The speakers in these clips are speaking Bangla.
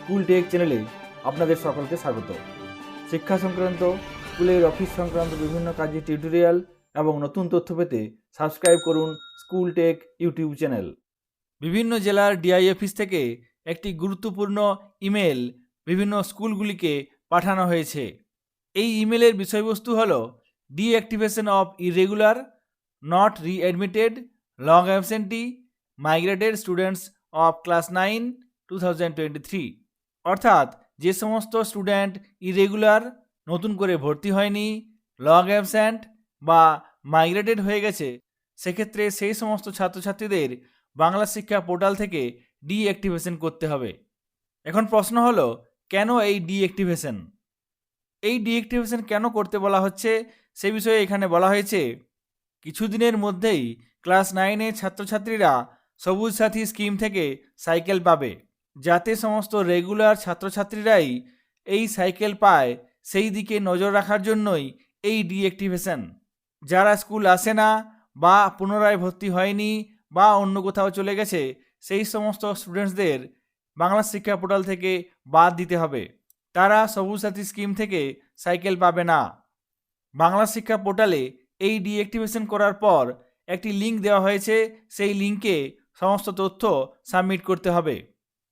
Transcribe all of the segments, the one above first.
স্কুল টেক চ্যানেলে আপনাদের সকলকে স্বাগত। শিক্ষা সংক্রান্ত, স্কুলের অফিস সংক্রান্ত বিভিন্ন কাজের টিউটোরিয়াল এবং নতুন তথ্য পেতে সাবস্ক্রাইব করুন স্কুল টেক ইউটিউব চ্যানেল। বিভিন্ন জেলার ডিআই অফিস থেকে একটি গুরুত্বপূর্ণ ইমেল বিভিন্ন স্কুলগুলিকে পাঠানো হয়েছে। এই ইমেলের বিষয়বস্তু হল deactivation of irregular, not readmitted, long absentee, migrated students of class 9 2023। অর্থাৎ যে সমস্ত স্টুডেন্ট ইরেগুলার, নতুন করে ভর্তি হয়নি, লং অ্যাবসেন্ট বা মাইগ্রেটেড হয়ে গেছে, সেক্ষেত্রে সেই সমস্ত ছাত্রছাত্রীদের বাংলা শিক্ষা পোর্টাল থেকে ডিঅ্যাক্টিভেশন করতে হবে। এখন প্রশ্ন হলো, কেন এই ডিঅ্যাক্টিভেশন? এই ডিঅ্যাক্টিভেশন কেন করতে বলা হচ্ছে সে বিষয়ে এখানে বলা হয়েছে, কিছুদিনের মধ্যেই ক্লাস 9-এর ছাত্রছাত্রীরা সবুজ সাথী স্কিম থেকে সাইকেল পাবে। যাতে সমস্ত রেগুলার ছাত্রছাত্রীরাই এই সাইকেল পায়, সেই দিকে নজর রাখার জন্যই এই ডিঅ্যাক্টিভেশন। যারা স্কুল আসে না বা পুনরায় ভর্তি হয়নি বা অন্য কোথাও চলে গেছে, সেই সমস্ত স্টুডেন্টসদের বাংলা শিক্ষা পোর্টাল থেকে বাদ দিতে হবে। তারা সবুজ সাথী স্কিম থেকে সাইকেল পাবে না। বাংলা শিক্ষা পোর্টালে এই ডিঅ্যাক্টিভেশন করার পর একটি লিঙ্ক দেওয়া হয়েছে, সেই লিঙ্কে সমস্ত তথ্য সাবমিট করতে হবে।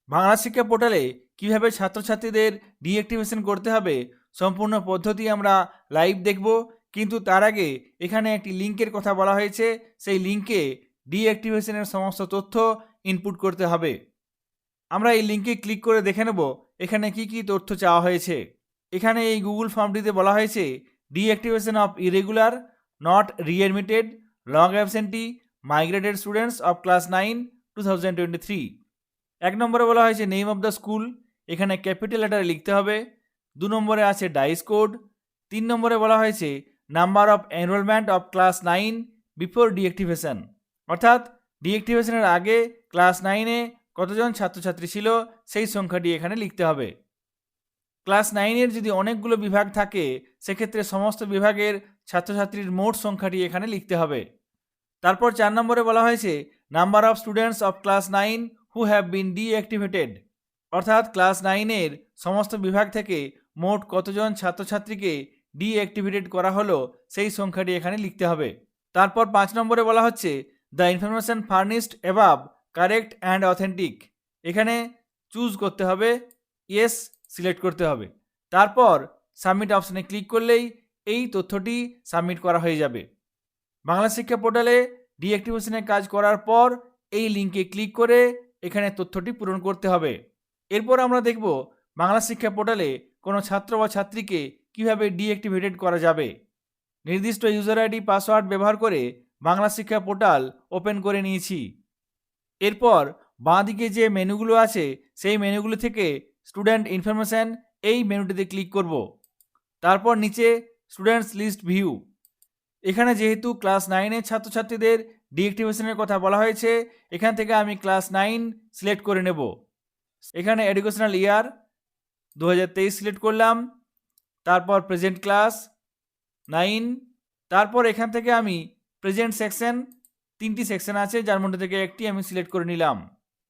বাংলা শিক্ষা পোর্টালে কীভাবে ছাত্রছাত্রীদের ডিঅ্যাক্টিভেশন করতে হবে সম্পূর্ণ পদ্ধতি আমরা লাইভ দেখব, কিন্তু তার আগে এখানে একটি লিঙ্কের কথা বলা হয়েছে, সেই লিঙ্কে ডিঅ্যাক্টিভেশনের সমস্ত তথ্য ইনপুট করতে হবে। আমরা এই লিঙ্কে ক্লিক করে দেখে নেব এখানে কি কি তথ্য চাওয়া হয়েছে। এখানে এই গুগল ফর্মটিতে বলা হয়েছে deactivation of irregular, not readmitted, long absentee, migrated students of class 9 2023। 1 নম্বরে বলা হয়েছে নেম অফ দ্য স্কুল, এখানে ক্যাপিটাল লেটারে লিখতে হবে। 2 নম্বরে আছে ডাইস কোড। 3 নম্বরে বলা হয়েছে number of enrolment of class 9 before deactivation, অর্থাৎ ডিঅ্যাক্টিভেশনের আগে ক্লাস 9-এ কতজন ছাত্রছাত্রী ছিল সেই সংখ্যাটি এখানে লিখতে হবে। ক্লাস 9-এর যদি অনেকগুলো বিভাগ থাকে, সেক্ষেত্রে সমস্ত বিভাগের ছাত্রছাত্রীর মোট সংখ্যাটি এখানে লিখতে হবে। তারপর 4 নম্বরে বলা হয়েছে number of students of class 9 who have been deactivated, অর্থাৎ ক্লাস 9-এর সমস্ত বিভাগ থেকে মোট কতজন ছাত্রছাত্রীকে ডিঅ্যাক্টিভেটেড করা হলো সেই সংখ্যাটি এখানে লিখতে হবে। তারপর 5 নম্বরে বলা হচ্ছে the information furnished above correct and authentic, এখানে চুজ করতে হবে, ইয়েস সিলেক্ট করতে হবে। তারপর সাবমিট অপশানে ক্লিক করলেই এই তথ্যটি সাবমিট করা হয়ে যাবে। বাংলা শিক্ষা পোর্টালে ডিঅ্যাক্টিভেশনের কাজ করার পর এই লিঙ্কে ক্লিক করে এখানে তথ্যটি পূরণ করতে হবে। এরপর আমরা দেখব বাংলা শিক্ষা পোর্টালে কোনো ছাত্র বা ছাত্রীকে কিভাবে ডিঅ্যাক্টিভেটেড করা যাবে। নির্দিষ্ট ইউজার আইডি পাসওয়ার্ড ব্যবহার করে বাংলা শিক্ষা পোর্টাল ওপেন করে নিয়েছি। এরপর বাঁ দিকে যে মেনুগুলো আছে সেই মেনুগুলো থেকে স্টুডেন্ট ইনফরমেশন এই মেনুটিতে ক্লিক করব। তারপর নিচে স্টুডেন্টস লিস্ট ভিউ, এখানে যেহেতু ক্লাস 9-এর ছাত্রছাত্রীদের ডিঅ্যাক্টিভেশনের কথা বলা হয়েছে, এখান থেকে আমি ক্লাস 9 সিলেক্ট করে নেব। এখানে এডুকেশনাল ইয়ার 2023 সিলেক্ট করলাম, তারপর প্রেজেন্ট ক্লাস 9, তারপর এখান থেকে আমি প্রেজেন্ট সেকশন, 3টি সেকশন আছে যার মধ্যে থেকে একটি আমি সিলেক্ট করে নিলাম।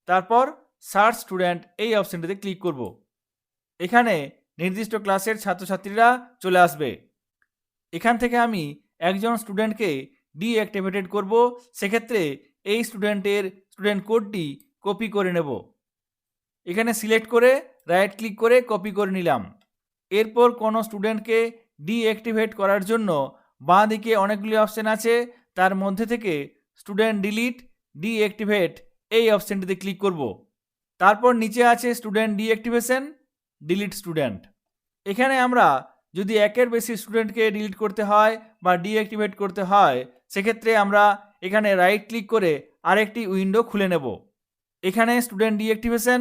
তারপর সার্চ স্টুডেন্ট এই অপশনটিতে ক্লিক করব। এখানে নির্দিষ্ট ক্লাসের ছাত্রছাত্রীরা চলে আসবে। এখান থেকে আমি একজন স্টুডেন্টকে ডিঅ্যাক্টিভেটেড করব, সেক্ষেত্রে এই স্টুডেন্টের স্টুডেন্ট কোডটি কপি করে নেব। এখানে সিলেক্ট করে রাইট ক্লিক করে কপি করে নিলাম। এরপর কোনো স্টুডেন্টকে ডিঅ্যাক্টিভেট করার জন্য বাঁ দিকে অনেকগুলি অপশন আছে, তার মধ্যে থেকে স্টুডেন্ট ডিলিট ডিঅ্যাক্টিভেট এই অপশনটিতে ক্লিক করব। তারপর নিচে আছে স্টুডেন্ট ডিঅ্যাক্টিভেশন, ডিলিট স্টুডেন্ট। এখানে আমরা যদি একের বেশি স্টুডেন্টকে ডিলিট করতে হয় বা ডিঅ্যাক্টিভেট করতে হয়, সেক্ষেত্রে আমরা এখানে রাইট ক্লিক করে আরেকটি উইন্ডো খুলে নেব। এখানে স্টুডেন্ট ডিঅ্যাক্টিভেশন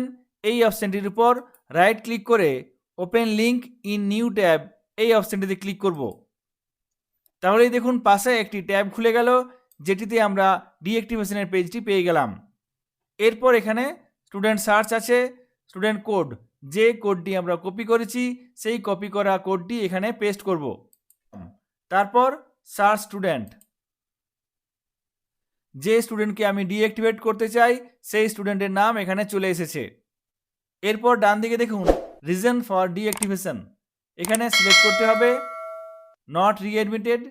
এই অপশনটির উপর রাইট ক্লিক করে open link in new tab এই অপশনটিতে ক্লিক করব। তাহলেই দেখুন পাশে একটি ট্যাব খুলে গেল, যেটিতে আমরা ডিঅ্যাক্টিভেশনের পেজটি পেয়ে গেলাম। এরপর এখানে স্টুডেন্ট সার্চ আছে, স্টুডেন্ট কোড, যে কোডটি আমরা কপি করেছি সেই কপি করা কোডটি এখানে পেস্ট করব। তারপর সার্চ স্টুডেন্ট, যে স্টুডেন্টকে আমি ডিঅ্যাক্টিভেট করতে চাই সেই স্টুডেন্টের নাম এখানে চলে এসেছে। এরপর ডান দিকে দেখুন রিজন ফর ডিঅ্যাক্টিভেশন, এখানে সিলেক্ট করতে হবে not readmitted,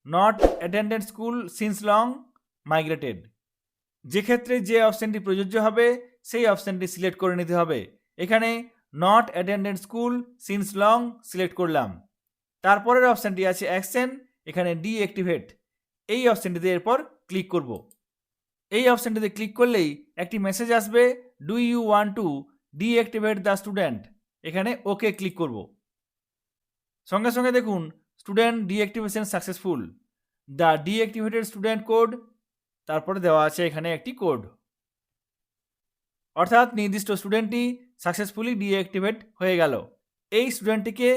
not attended school since long, migrated. যে ক্ষেত্রে যে অপশানটি প্রযোজ্য হবে সেই অপশানটি সিলেক্ট করে নিতে হবে। এখানে not attended school since long select করলাম। তারপরের অপশানটি আছে অ্যাকশন, এখানে ডিঅ্যাক্টিভেট, এই অপশানটিতে এরপর ক্লিক করব। এই অপশানটিতে ক্লিক করলেই একটি মেসেজ আসবে, do you want to deactivate the student, এখানে ওকে ক্লিক করব। সঙ্গে সঙ্গে দেখুন student deactivation successful, the deactivated student code, তারপরে দেওয়া আছে এখানে একটি কোড, অর্থাৎ নির্দিষ্ট স্টুডেন্টটি সাকসেসফুলি ডিঅ্যাক্টিভেট হয়ে গেল। এই স্টুডেন্টটিকে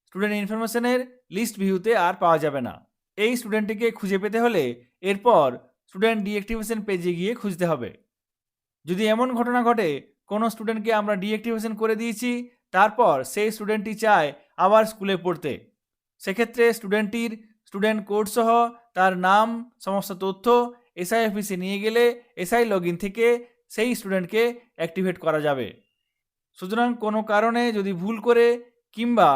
স্টুডেন্ট ইনফরমেশনের লিস্ট ভিউতে আর পাওয়া যাবে না। এই স্টুডেন্টটিকে খুঁজে পেতে হলে এরপর স্টুডেন্ট ডিঅ্যাক্টিভেশন পেজে গিয়ে খুঁজতে হবে। যদি এমন ঘটনা ঘটে কোনো স্টুডেন্টকে আমরা ডিঅ্যাক্টিভেশন করে দিয়েছি, তারপর সেই স্টুডেন্টটি চায় আবার স্কুলে পড়তে, সেক্ষেত্রে স্টুডেন্টটির স্টুডেন্ট কোড সহ তার নাম সমস্ত তথ্য এসআই অফিসে নিয়ে গেলে এসআই লগইন থেকে সেই স্টুডেন্টকে অ্যাক্টিভেট করা যাবে। সুতরাং কোনো কারণে যদি ভুল করে কিংবা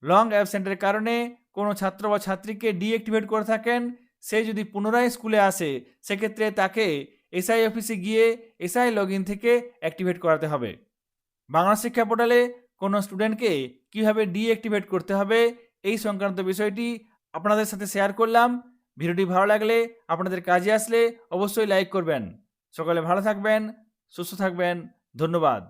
লং অ্যাবসেন্টের কারণে কোনো ছাত্র বা ছাত্রীকে ডিঅ্যাক্টিভেট করে থাকেন, সে যদি পুনরায় স্কুলে আসে সেক্ষেত্রে তাকে এসআই অফিসে গিয়ে এসআই লগইন থেকে অ্যাক্টিভেট করাতে হবে। বাংলা শিক্ষা পোর্টালে কোনো স্টুডেন্টকে কীভাবে ডিঅ্যাক্টিভেট করতে হবে এই সংক্রান্ত বিষয়টি আপনাদের সাথে শেয়ার করলাম। ভিডিওটি ভালো লাগলে, আপনাদের কাজে আসলে অবশ্যই লাইক করবেন। সকলে ভালো থাকবেন, সুস্থ থাকবেন, ধন্যবাদ।